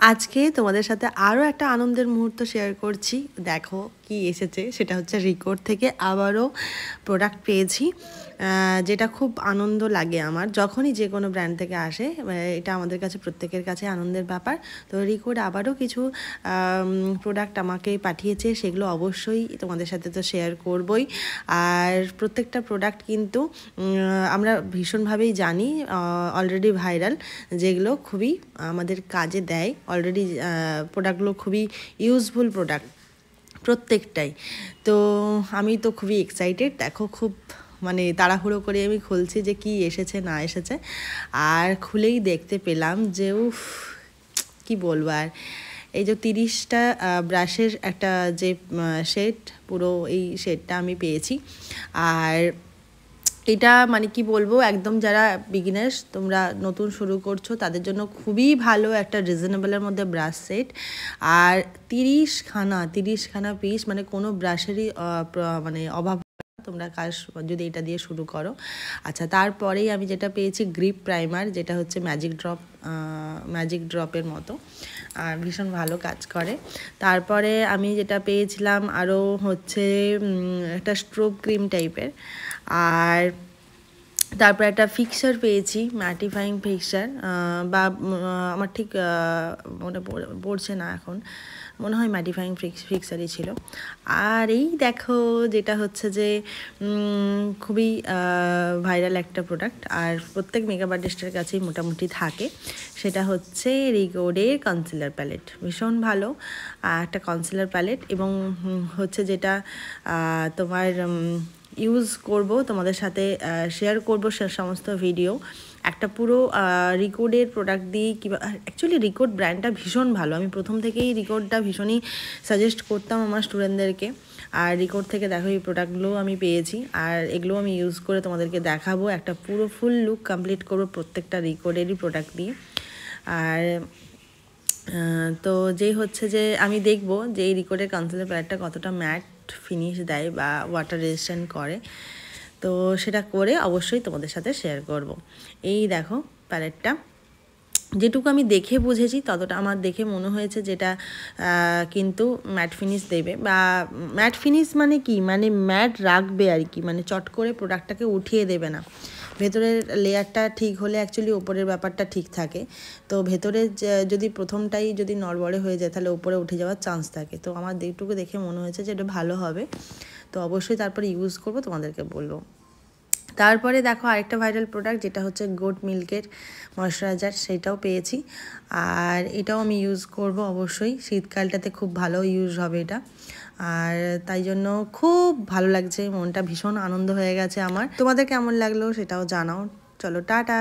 আজকে তোমাদের সাথে আরও একটা আনন্দের মুহূর্ত শেয়ার করছি। দেখো কি এসেছে, সেটা হচ্ছে রিকোড থেকে আবারও প্রোডাক্ট পেয়েছি, যেটা খুব আনন্দ লাগে আমার যখনই যে কোনো ব্র্যান্ড থেকে আসে। এটা আমাদের কাছে প্রত্যেকের কাছে আনন্দের ব্যাপার। তো রিকোড আবারও কিছু প্রোডাক্ট আমাকে পাঠিয়েছে, সেগুলো অবশ্যই তোমাদের সাথে তো শেয়ার করবই। আর প্রত্যেকটা প্রোডাক্ট কিন্তু আমরা ভীষণভাবেই জানি, অলরেডি ভাইরাল, যেগুলো খুবই আমাদের কাজে দেয়। অলরেডি প্রোডাক্টগুলো খুবই ইউজফুল প্রোডাক্ট প্রত্যেকটাই। তো আমি তো খুবই এক্সাইটেড। দেখো খুব মানে তাড়াহুড়ো করে আমি খুলছি যে কি এসেছে না এসেছে, আর খুলেই দেখতে পেলাম যে উফ, কি বলবো আর, এই যে 30টা ব্রাশের একটা যে সেট, পুরো এই সেটটা আমি পেয়েছি। আর এটা মানে কি বলবো, একদম যারা বিগিনার্স, তোমরা নতুন শুরু করছো, তাদের জন্য খুবই ভালো একটা রিজনেবলের মধ্যে ব্রাশ সেট। আর 30খানা পিস, মানে কোনো ব্রাশেরই মানে অভাব, তোমরা কাজ যদি এটা দিয়ে শুরু করো। আচ্ছা, তারপরেই আমি যেটা পেয়েছি গ্রিপ প্রাইমার, যেটা হচ্ছে ম্যাজিক ড্রপের মতো, আর ভীষণ ভালো কাজ করে। তারপরে আমি যেটা পেয়েছিলাম আরও হচ্ছে একটা স্ট্রোক ক্রিম টাইপের। আর তারপর একটা ফিক্সার পেয়েছি, ম্যাটিফাইং ফিক্সার, বা আমার ঠিক মনে পড়ছে না এখন, মনে হয় ম্যাটিফাইং ফিক্সারই ছিল। আর এই দেখো, যেটা হচ্ছে যে খুবই ভাইরাল একটা প্রোডাক্ট, আর প্রত্যেক মেকআপ আর্টিস্টের কাছেই মোটামুটি থাকে, সেটা হচ্ছে রিকোডের কনসিলার প্যালেট। ভীষণ ভালো একটা কনসিলার প্যালেট, এবং হচ্ছে যেটা তোমার ইউজ করব, তোমাদের সাথে শেয়ার করব সে সমস্ত ভিডিও। একটা পুরো রিকোডের প্রোডাক্ট দিয়ে অ্যাকচুয়ালি রিকোড ব্র্যান্ডটা ভীষণ ভালো। আমি প্রথম থেকেই রিকোডটা ভীষণই সাজেস্ট করতাম আমার স্টুডেন্টদেরকে। আর রিকোড থেকে দেখো এই প্রোডাক্টগুলোও আমি পেয়েছি, আর এগুলো আমি ইউজ করে তোমাদেরকে দেখাবো। একটা পুরো ফুল লুক কমপ্লিট করবো প্রত্যেকটা রিকোডেরই প্রোডাক্ট দিয়ে। আর তো যেই হচ্ছে যে আমি দেখবো যে এই রিকোডের কনসিলার প্যালেটটা কতটা ম্যাট ফিনিশ দেয় বা ওয়াটার রেজিস্ট্যান্ট করে। তো সেটা করে অবশ্যই তোমাদের সাথে শেয়ার করব। এই দেখো প্যালেটটা, যেটুকু আমি দেখে বুঝেছি ততটা আমার দেখে মনে হয়েছে, যেটা কিন্তু ম্যাট ফিনিশ দেবে, বা ম্যাট ফিনিশ মানে কি, মানে ম্যাট রাখবে আর কি, মানে চট করে প্রোডাক্টটাকে উঠিয়ে দেবে না। ভেতরের লেয়ারটা ঠিক হলে অ্যাকচুয়ালি ওপরের ব্যাপারটা ঠিক থাকে। তো ভেতরে যদি প্রথমটাই যদি নড়বড়ে হয়ে যায়, তাহলে ওপরে উঠে যাওয়ার চান্স থাকে। তো আমার যেটুকু দেখে মনে হয়েছে যে এটা ভালো হবে, তো অবশ্যই তারপরে ইউজ করব, তোমাদেরকে বলবো। তারপরে দেখো আরেকটা ভাইরাল প্রোডাক্ট, যেটা হচ্ছে গোট মিল্কের ময়শ্চারাইজার, সেটাও পেয়েছি। আর এটাও আমি ইউজ করব অবশ্যই, শীতকালটাতে খুব ভালো ইউজ হবে এটা। আর তাই জন্য খুব ভালো লাগছে, মনটা ভীষণ আনন্দ হয়ে গেছে আমার। তোমাদের কেমন লাগলো সেটাও জানাও। চলো টাটা।